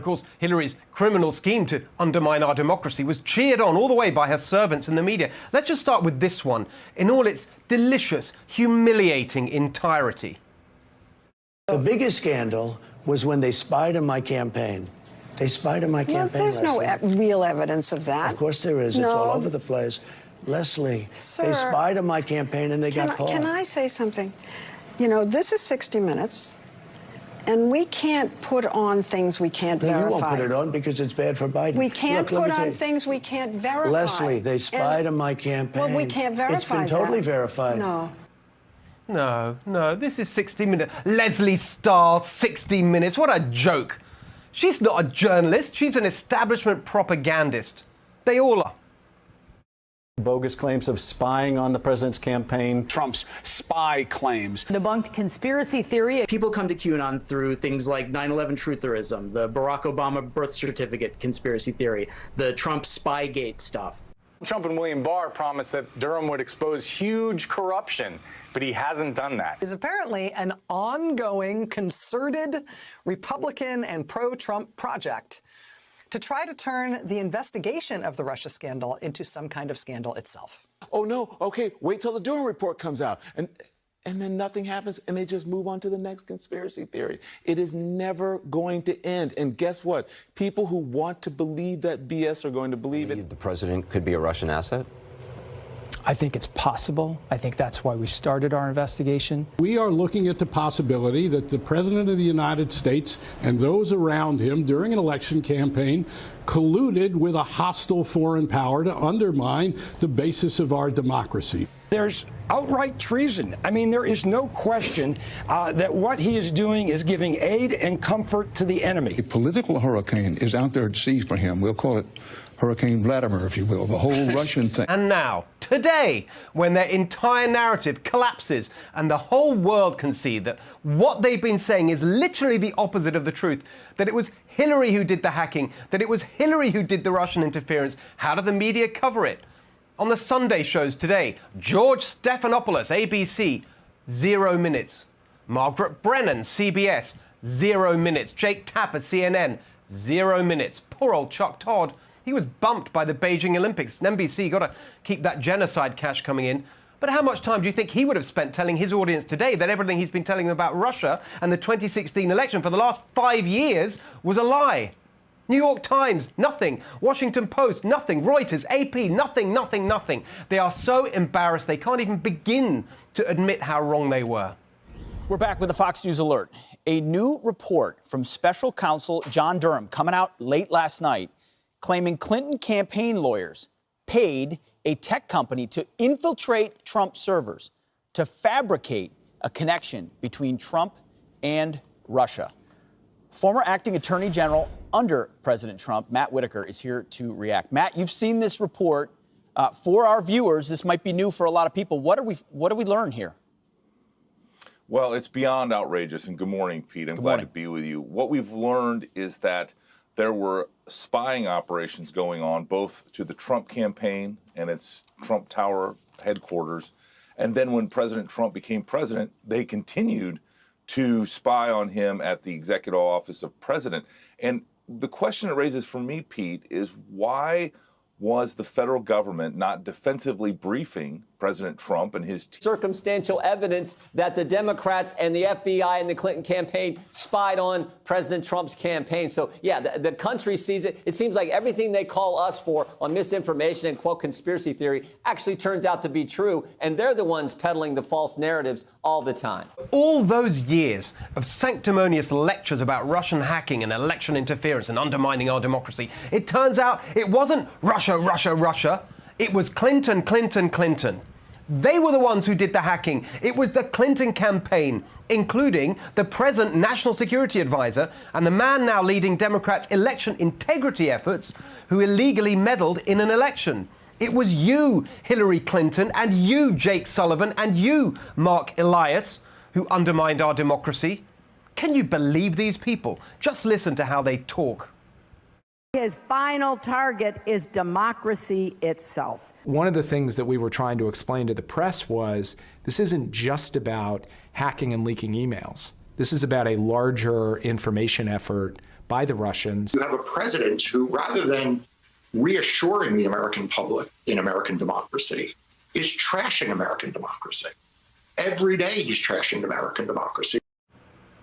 course, Hillary's criminal scheme to undermine our democracy was cheered on all the way by her servants in the media. Let's just start with this one, in all its delicious, humiliating entirety. The biggest scandal was when they spied on my campaign. They spied on my campaign. There's no real evidence of that. Of course there is. It's all over the place. Leslie, Sir, they spied on my campaign and they got caught. Can I say something? You know, this is 60 Minutes, and we can't put on things we can't verify. You won't put it on because it's bad for Biden. We can't put on things we can't verify. Leslie, they spied on my campaign. Well, we can't verify It's been totally verified. No, this is 60 Minutes. Leslie Stahl, 60 Minutes, what a joke. She's not a journalist, she's an establishment propagandist. They all are. Bogus claims of spying on the president's campaign. Trump's spy claims. Debunked conspiracy theory. People come to QAnon through things like 9/11 trutherism, the Barack Obama birth certificate conspiracy theory, the Trump Spygate stuff. Trump and William Barr promised that Durham would expose huge corruption, but he hasn't done that. Is apparently an ongoing, concerted Republican and pro-Trump project to try to turn the investigation of the Russia scandal into some kind of scandal itself. Oh, no. OK, wait till the Durham report comes out. And then nothing happens and they just move on to the next conspiracy theory. It is never going to end. And guess what? People who want to believe that BS are going to believe it. The president could be a Russian asset? I think it's possible. I think that's why we started our investigation. We are looking at the possibility that the President of the United States and those around him during an election campaign colluded with a hostile foreign power to undermine the basis of our democracy. There's outright treason. I mean, there is no question that what he is doing is giving aid and comfort to the enemy. A political hurricane is out there at sea for him. We'll call it Hurricane Vladimir, if you will, the whole Russian thing. And now, today, when their entire narrative collapses and the whole world can see that what they've been saying is literally the opposite of the truth, that it was Hillary who did the hacking, that it was Hillary who did the Russian interference, how do the media cover it? On the Sunday shows today, George Stephanopoulos, ABC, 0 minutes. Margaret Brennan, CBS, 0 minutes. Jake Tapper, CNN, 0 minutes. Poor old Chuck Todd. He was bumped by the Beijing Olympics. NBC got to keep that genocide cash coming in. But how much time do you think he would have spent telling his audience today that everything he's been telling them about Russia and the 2016 election for the last 5 years was a lie? New York Times, nothing. Washington Post, nothing. Reuters, AP, nothing. They are so embarrassed they can't even begin to admit how wrong they were. We're back with a Fox News alert. A new report from special counsel John Durham coming out late last night claiming Clinton campaign lawyers paid a tech company to infiltrate Trump servers to fabricate a connection between Trump and Russia. Former acting attorney general under President Trump, Matt Whitaker, is here to react. Matt, you've seen this report. For our viewers, this might be new for a lot of people. What do we learn here? Well, it's beyond outrageous. And good morning, Pete. I'm glad to be with you. What we've learned is that there were spying operations going on both to the Trump campaign and its Trump Tower headquarters. And then when President Trump became president, they continued to spy on him at the executive office of president. And the question it raises for me, Pete, is why was the federal government not defensively briefing President Trump and his team? Circumstantial evidence that the Democrats and the FBI and the Clinton campaign spied on President Trump's campaign. So, yeah, the country sees it. It seems like everything they call us for on misinformation and, quote, conspiracy theory actually turns out to be true. And they're the ones peddling the false narratives all the time. All those years of sanctimonious lectures about Russian hacking and election interference and undermining our democracy, it turns out it wasn't Russia. It was Clinton. They were the ones who did the hacking. It was the Clinton campaign, including the present National Security Advisor and the man now leading Democrats' election integrity efforts who illegally meddled in an election. It was you, Hillary Clinton, and you, Jake Sullivan, and you, Mark Elias, who undermined our democracy. Can you believe these people? Just listen to how they talk. His final target is democracy itself. One of the things that we were trying to explain to the press was this isn't just about hacking and leaking emails. This is about a larger information effort by the Russians. You have a president who, rather than reassuring the American public in American democracy, is trashing American democracy. Every day he's trashing American democracy.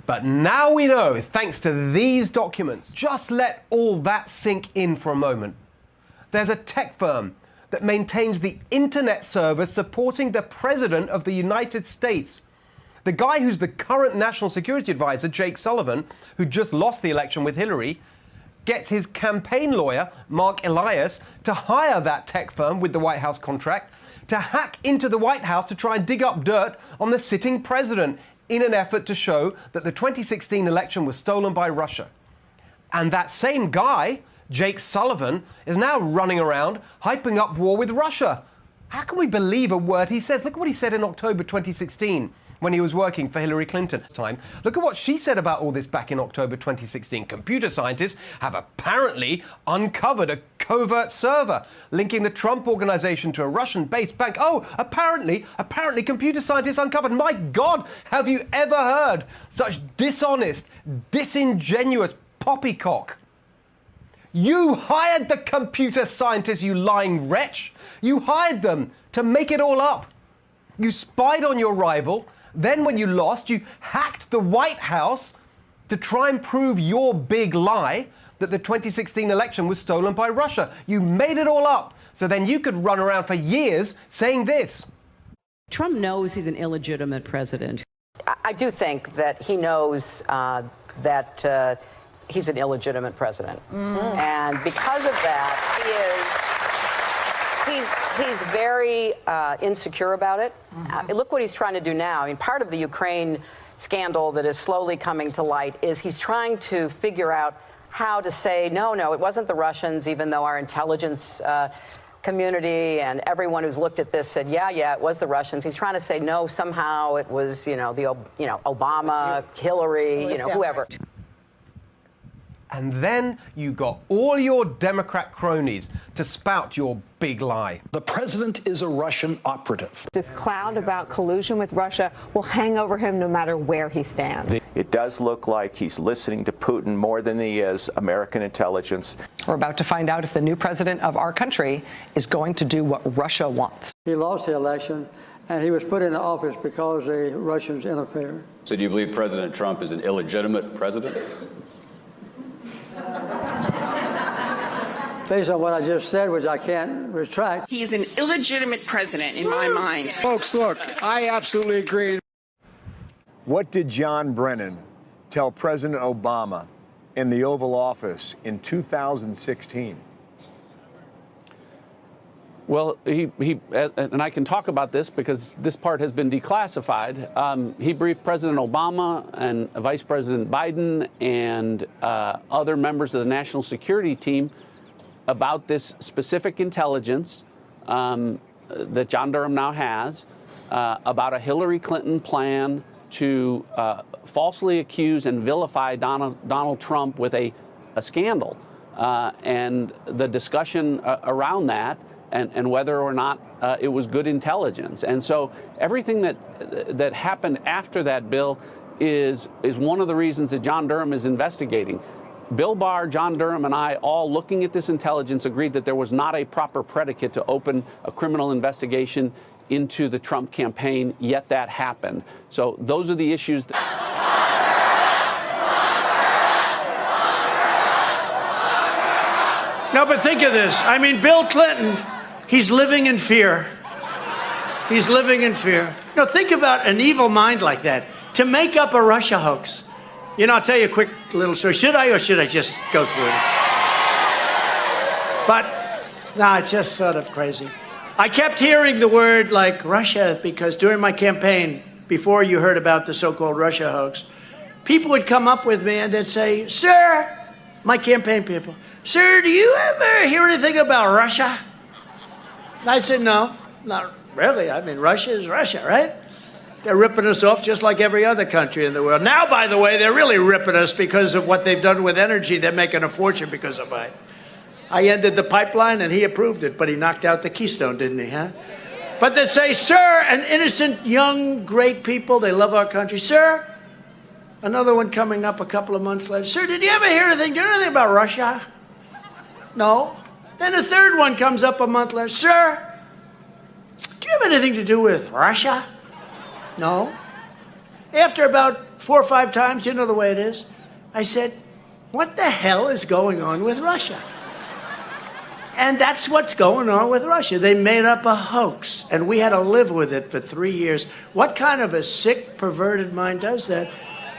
But now we know, thanks to these documents, just let all that sink in for a moment. There's a tech firm that maintains the internet server supporting the President of the United States. The guy who's the current national security advisor, Jake Sullivan, who just lost the election with Hillary, gets his campaign lawyer, Mark Elias, to hire that tech firm with the White House contract to hack into the White House to try and dig up dirt on the sitting president in an effort to show that the 2016 election was stolen by Russia. And that same guy, Jake Sullivan, is now running around hyping up war with Russia. How can we believe a word he says? Look at what he said in October 2016 when he was working for Hillary Clinton. Look at what she said about all this back in October 2016. Computer scientists have apparently uncovered a covert server linking the Trump organization to a Russian-based bank. Oh, apparently computer scientists uncovered. My God, have you ever heard such dishonest, disingenuous poppycock? You hired the computer scientists, you lying wretch. You hired them to make it all up. You spied on your rival. Then when you lost, you hacked the White House to try and prove your big lie that the 2016 election was stolen by Russia. You made it all up, so then you could run around for years saying this. Trump knows he's an illegitimate president. I do think that he knows that he's an illegitimate president. And because of that, he's very insecure about it. Look what he's trying to do now. I mean, part of the Ukraine scandal that is slowly coming to light is he's trying to figure out how to say, no, it wasn't the Russians, even though our intelligence community and everyone who's looked at this said, yeah, it was the Russians. He's trying to say, no, somehow it was, Obama, Hillary, whoever. And then you got all your Democrat cronies to spout your big lie. The president is a Russian operative. This cloud about collusion with Russia will hang over him no matter where he stands. It does look like he's listening to Putin more than he is American intelligence. We're about to find out if the new president of our country is going to do what Russia wants. He lost the election, and he was put into office because the Russians interfered. So do you believe President Trump is an illegitimate president? Based on what I just said, which I can't retract. He's an illegitimate president in my mind. Folks, look, I absolutely agree. What did John Brennan tell President Obama in the Oval Office in 2016? Well, he and I can talk about this because this part has been declassified. He briefed President Obama and Vice President Biden and other members of the national security team about this specific intelligence that John Durham now has about a Hillary Clinton plan to falsely accuse and vilify Donald Trump with a scandal, and the discussion around that, and whether or not it was good intelligence. And so everything that happened after that, Bill, is one of the reasons that John Durham is investigating. Bill Barr, John Durham, and I, all looking at this intelligence, agreed that there was not a proper predicate to open a criminal investigation into the Trump campaign, yet that happened. So those are the issues that... No, but think of this. I mean, Bill Clinton, he's living in fear. He's living in fear. No, think about an evil mind like that. To make up a Russia hoax. You know, I'll tell you a quick little story. Should I, or should I just go through it? But, no, it's just sort of crazy. I kept hearing the word, like, Russia, because during my campaign, before you heard about the so-called Russia hoax, people would come up with me and they'd say, sir, my campaign people, sir, do you ever hear anything about Russia? And I said, no, not really. I mean, Russia is Russia, right? They're ripping us off just like every other country in the world. Now, by the way, they're really ripping us because of what they've done with energy. They're making a fortune because of it. I ended the pipeline and he approved it, but he knocked out the Keystone, didn't he, huh? But they'd say, sir, an innocent, young, great people, they love our country. Sir, Another one coming up a couple of months later. Sir, did you ever hear anything? Do you know anything about Russia? No. Then a third one comes up a month later. Sir, do you have anything to do with Russia? No. After about 4 or 5 times, you know the way it is, I said, what the hell is going on with Russia? And that's what's going on with Russia. They made up a hoax, and we had to live with it for 3 years. What kind of a sick, perverted mind does that?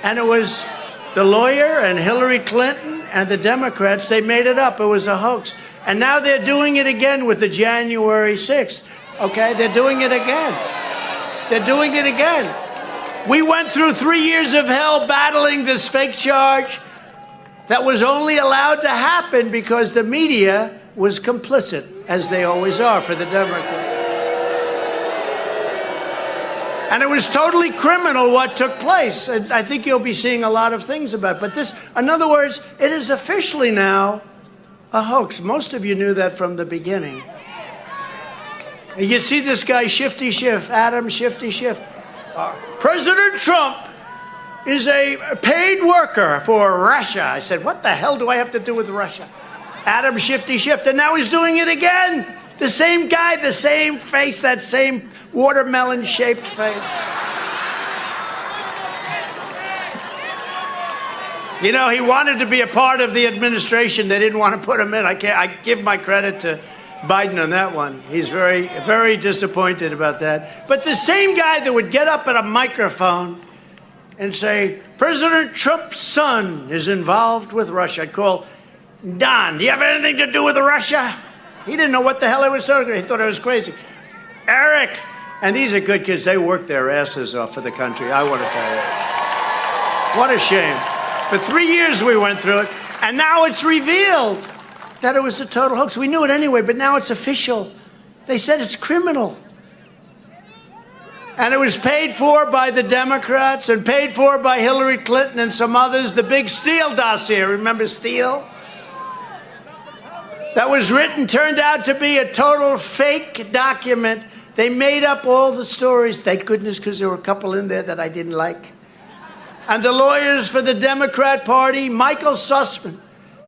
And it was the lawyer and Hillary Clinton and the Democrats. They made it up. It was a hoax. And now they're doing it again with the January 6th. Okay? They're doing it again. They're doing it again. We went through 3 years of hell battling this fake charge that was only allowed to happen because the media was complicit, as they always are for the Democrats. And it was totally criminal what took place. And I think you'll be seeing a lot of things about it. But this, in other words, it is officially now a hoax. Most of you knew that from the beginning. And you see this guy, Shifty Schiff, Adam Shifty Schiff. President Trump is a paid worker for Russia. I said, what the hell do I have to do with Russia? Adam Shifty Schiff, and now he's doing it again. The same guy, the same face, that same watermelon-shaped face. You know, he wanted to be a part of the administration. They didn't want to put him in. I give my credit to Biden on that one. He's very, very disappointed about that. But the same guy that would get up at a microphone and say, President Trump's son is involved with Russia. I'd call, Don, do you have anything to do with Russia? He didn't know what the hell I was talking about. He thought I was crazy. Eric. And these are good kids. They work their asses off for the country, I want to tell you. What a shame. For 3 years we went through it, and now it's revealed that it was a total hoax. We knew it anyway, but now it's official. They said it's criminal. And it was paid for by the Democrats and paid for by Hillary Clinton and some others. The big Steele dossier, remember Steele? That was written, turned out to be a total fake document. They made up all the stories, thank goodness, because there were a couple in there that I didn't like. And the lawyers for the Democrat Party, Michael Sussman,